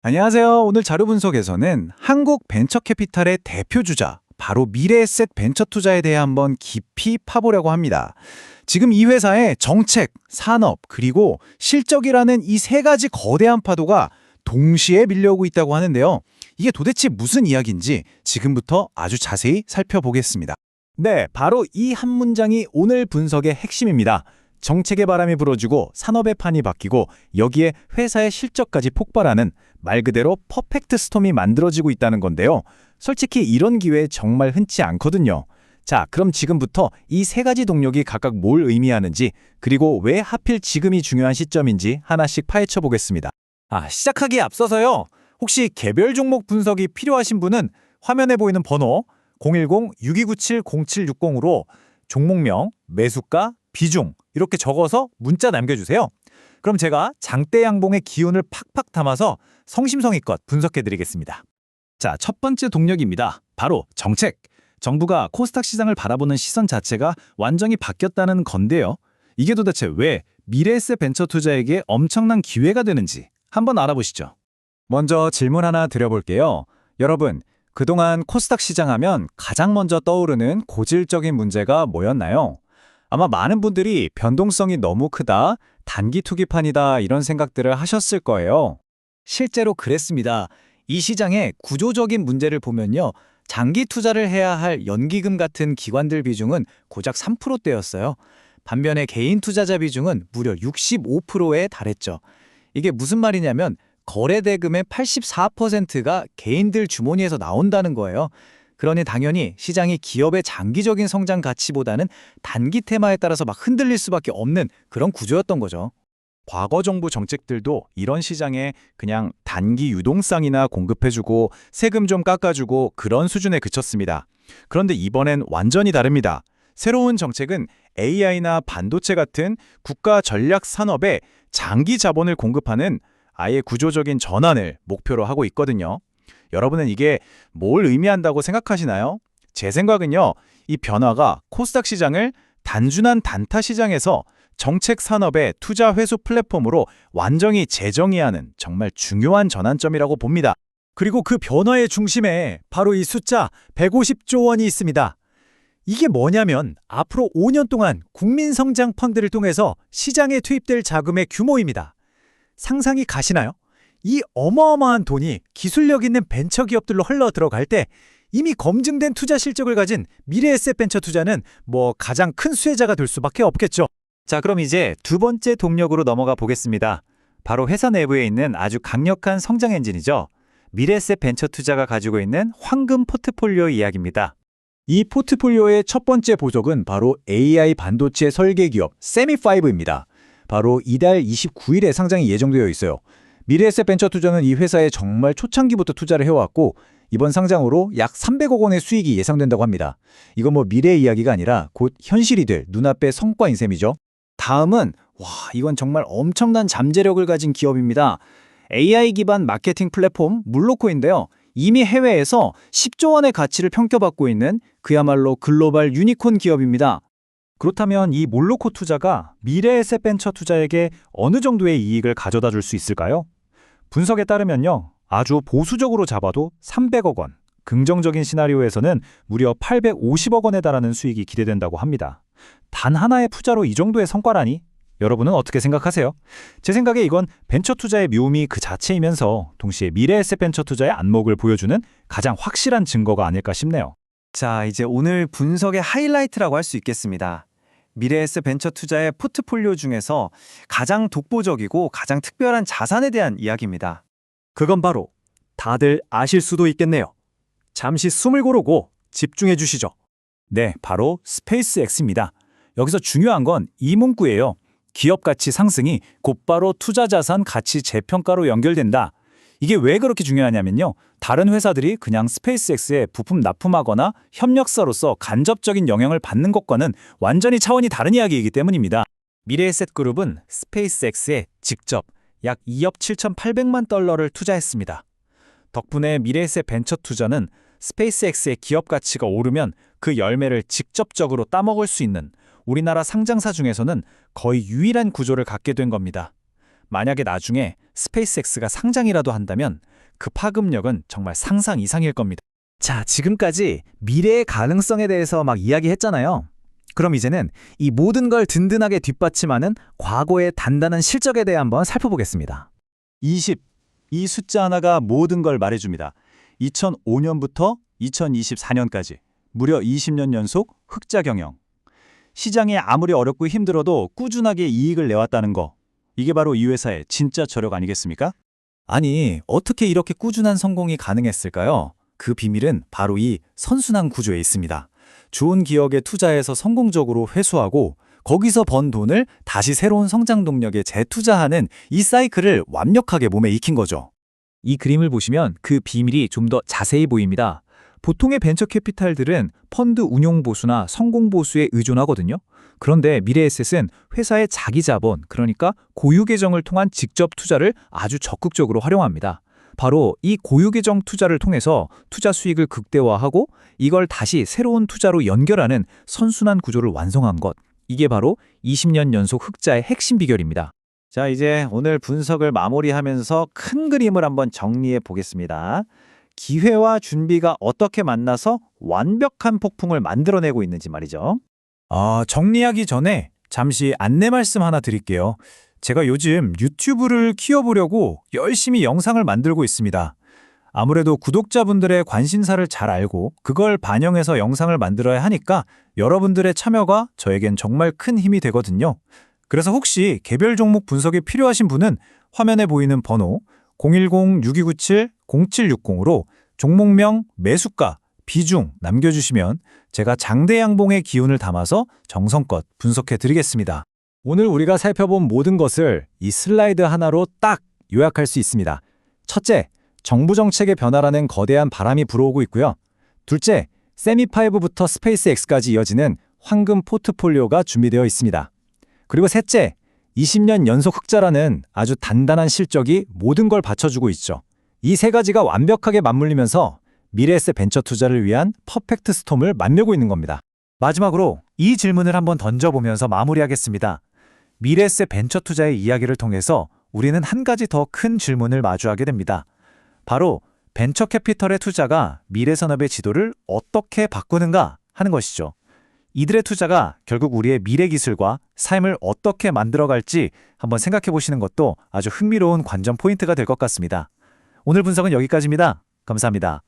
안녕하세요. 오늘 자료 분석에서는 한국 벤처캐피탈의 대표 주자, 바로 미래에셋 벤처투자에 대해 한번 깊이 파보려고 합니다. 지금 이 회사의 정책, 산업, 그리고 실적이라는 이 세 가지 거대한 파도가 동시에 밀려오고 있다고 하는데요. 이게 도대체 무슨 이야기인지 지금부터 아주 자세히 살펴보겠습니다. 네, 바로 이 한 문장이 오늘 분석의 핵심입니다. 정책의 바람이 불어주고 산업의 판이 바뀌고 여기에 회사의 실적까지 폭발하는 말 그대로 퍼펙트 스톰이 만들어지고 있다는 건데요. 솔직히 이런 기회 정말 흔치 않거든요. 자, 그럼 지금부터 이 세 가지 동력이 각각 뭘 의미하는지 그리고 왜 하필 지금이 중요한 시점인지 하나씩 파헤쳐 보겠습니다. 시작하기에 앞서서요. 혹시 개별 종목 분석이 필요하신 분은 화면에 보이는 번호 010-6297-0760으로 종목명, 매수가, 비중 이렇게 적어서 문자 남겨주세요. 그럼 제가 장대 양봉의 기운을 팍팍 담아서 성심성의껏 분석해드리겠습니다. 자, 첫 번째 동력입니다. 바로 정책. 정부가 코스닥 시장을 바라보는 시선 자체가 완전히 바뀌었다는 건데요. 이게 도대체 왜 미래에셋 벤처 투자에게 엄청난 기회가 되는지 한번 알아보시죠. 먼저 질문 하나 드려볼게요. 여러분, 그동안 코스닥 시장 하면 가장 먼저 떠오르는 고질적인 문제가 뭐였나요? 아마 많은 분들이 변동성이 너무 크다, 단기 투기판이다 이런 생각들을 하셨을 거예요. 실제로 그랬습니다. 이 시장의 구조적인 문제를 보면요. 장기 투자를 해야 할 연기금 같은 기관들 비중은 고작 3%대였어요. 반면에 개인 투자자 비중은 무려 65%에 달했죠. 이게 무슨 말이냐면 거래 대금의 84%가 개인들 주머니에서 나온다는 거예요. 그러니 당연히 시장이 기업의 장기적인 성장 가치보다는 단기 테마에 따라서 막 흔들릴 수밖에 없는 그런 구조였던 거죠. 과거 정부 정책들도 이런 시장에 그냥 단기 유동성이나 공급해주고 세금 좀 깎아주고 그런 수준에 그쳤습니다. 그런데 이번엔 완전히 다릅니다. 새로운 정책은 AI나 반도체 같은 국가 전략 산업에 장기 자본을 공급하는 아예 구조적인 전환을 목표로 하고 있거든요. 여러분은 이게 뭘 의미한다고 생각하시나요? 제 생각은요, 이 변화가 코스닥 시장을 단순한 단타 시장에서 정책 산업의 투자 회수 플랫폼으로 완전히 재정의하는 정말 중요한 전환점이라고 봅니다. 그리고 그 변화의 중심에 바로 이 숫자 150조 원이 있습니다. 이게 뭐냐면 앞으로 5년 동안 국민성장 펀드를 통해서 시장에 투입될 자금의 규모입니다. 상상이 가시나요? 이 어마어마한 돈이 기술력 있는 벤처기업들로 흘러 들어갈 때 이미 검증된 투자 실적을 가진 미래에셋 벤처 투자는 가장 큰 수혜자가 될 수밖에 없겠죠. 자, 그럼 이제 두 번째 동력으로 넘어가 보겠습니다. 바로 회사 내부에 있는 아주 강력한 성장 엔진이죠. 미래에셋 벤처 투자가 가지고 있는 황금 포트폴리오 이야기입니다. 이 포트폴리오의 첫 번째 보석은 바로 AI 반도체 설계 기업 세미5입니다. 바로 이달 29일에 상장이 예정되어 있어요. 미래에셋 벤처 투자는 이 회사에 정말 초창기부터 투자를 해왔고 이번 상장으로 약 300억 원의 수익이 예상된다고 합니다. 이건 미래의 이야기가 아니라 곧 현실이 될 눈앞의 성과인 셈이죠. 다음은 이건 정말 엄청난 잠재력을 가진 기업입니다. AI 기반 마케팅 플랫폼 물로코인데요. 이미 해외에서 10조 원의 가치를 평가받고 있는 그야말로 글로벌 유니콘 기업입니다. 그렇다면 이 몰로코 투자가 미래에셋 벤처 투자에게 어느 정도의 이익을 가져다 줄 수 있을까요? 분석에 따르면요, 아주 보수적으로 잡아도 300억 원, 긍정적인 시나리오에서는 무려 850억 원에 달하는 수익이 기대된다고 합니다. 단 하나의 투자로 이 정도의 성과라니? 여러분은 어떻게 생각하세요? 제 생각에 이건 벤처 투자의 묘미 그 자체이면서 동시에 미래에셋 벤처 투자의 안목을 보여주는 가장 확실한 증거가 아닐까 싶네요. 자, 이제 오늘 분석의 하이라이트라고 할 수 있겠습니다. 미래에셋 벤처 투자의 포트폴리오 중에서 가장 독보적이고 가장 특별한 자산에 대한 이야기입니다. 그건 바로 다들 아실 수도 있겠네요. 잠시 숨을 고르고 집중해 주시죠. 네, 바로 스페이스X입니다. 여기서 중요한 건 이 문구예요. 기업 가치 상승이 곧바로 투자 자산 가치 재평가로 연결된다. 이게 왜 그렇게 중요하냐면요. 다른 회사들이 그냥 스페이스X에 부품 납품하거나 협력사로서 간접적인 영향을 받는 것과는 완전히 차원이 다른 이야기이기 때문입니다. 미래에셋 그룹은 스페이스X에 직접 약 2억 7,800만 달러를 투자했습니다. 덕분에 미래에셋 벤처 투자는 스페이스X의 기업 가치가 오르면 그 열매를 직접적으로 따먹을 수 있는 우리나라 상장사 중에서는 거의 유일한 구조를 갖게 된 겁니다. 만약에 나중에 스페이스X가 상장이라도 한다면 그 파급력은 정말 상상 이상일 겁니다. 자, 지금까지 미래의 가능성에 대해서 막 이야기했잖아요. 그럼 이제는 이 모든 걸 든든하게 뒷받침하는 과거의 단단한 실적에 대해 한번 살펴보겠습니다. 20. 이 숫자 하나가 모든 걸 말해줍니다. 2005년부터 2024년까지 무려 20년 연속 흑자 경영. 시장이 아무리 어렵고 힘들어도 꾸준하게 이익을 내왔다는 거. 이게 바로 이 회사의 진짜 저력 아니겠습니까? 아니, 어떻게 이렇게 꾸준한 성공이 가능했을까요? 그 비밀은 바로 이 선순환 구조에 있습니다. 좋은 기업에 투자해서 성공적으로 회수하고 거기서 번 돈을 다시 새로운 성장 동력에 재투자하는 이 사이클을 완벽하게 몸에 익힌 거죠. 이 그림을 보시면 그 비밀이 좀 더 자세히 보입니다. 보통의 벤처 캐피탈들은 펀드 운용 보수나 성공 보수에 의존하거든요. 그런데 미래에셋은 회사의 자기 자본, 그러니까 고유 계정을 통한 직접 투자를 아주 적극적으로 활용합니다. 바로 이 고유 계정 투자를 통해서 투자 수익을 극대화하고 이걸 다시 새로운 투자로 연결하는 선순환 구조를 완성한 것. 이게 바로 20년 연속 흑자의 핵심 비결입니다. 자, 이제 오늘 분석을 마무리하면서 큰 그림을 한번 정리해 보겠습니다. 기회와 준비가 어떻게 만나서 완벽한 폭풍을 만들어내고 있는지 말이죠. 정리하기 전에 잠시 안내 말씀 하나 드릴게요. 제가 요즘 유튜브를 키워보려고 열심히 영상을 만들고 있습니다. 아무래도 구독자분들의 관심사를 잘 알고 그걸 반영해서 영상을 만들어야 하니까 여러분들의 참여가 저에겐 정말 큰 힘이 되거든요. 그래서 혹시 개별 종목 분석이 필요하신 분은 화면에 보이는 번호 010-6297-0760으로 종목명, 매수가, 비중 남겨주시면 제가 장대양봉의 기운을 담아서 정성껏 분석해 드리겠습니다. 오늘 우리가 살펴본 모든 것을 이 슬라이드 하나로 딱 요약할 수 있습니다. 첫째, 정부 정책의 변화라는 거대한 바람이 불어오고 있고요. 둘째, 세미5부터 스페이스X까지 이어지는 황금 포트폴리오가 준비되어 있습니다. 그리고 셋째, 20년 연속 흑자라는 아주 단단한 실적이 모든 걸 받쳐주고 있죠. 이 세 가지가 완벽하게 맞물리면서 미래에셋 벤처 투자를 위한 퍼펙트 스톰을 만들고 있는 겁니다. 마지막으로 이 질문을 한번 던져보면서 마무리하겠습니다. 미래에셋 벤처 투자의 이야기를 통해서 우리는 한 가지 더 큰 질문을 마주하게 됩니다. 바로 벤처 캐피털의 투자가 미래 산업의 지도를 어떻게 바꾸는가 하는 것이죠. 이들의 투자가 결국 우리의 미래 기술과 삶을 어떻게 만들어갈지 한번 생각해 보시는 것도 아주 흥미로운 관전 포인트가 될 것 같습니다. 오늘 분석은 여기까지입니다. 감사합니다.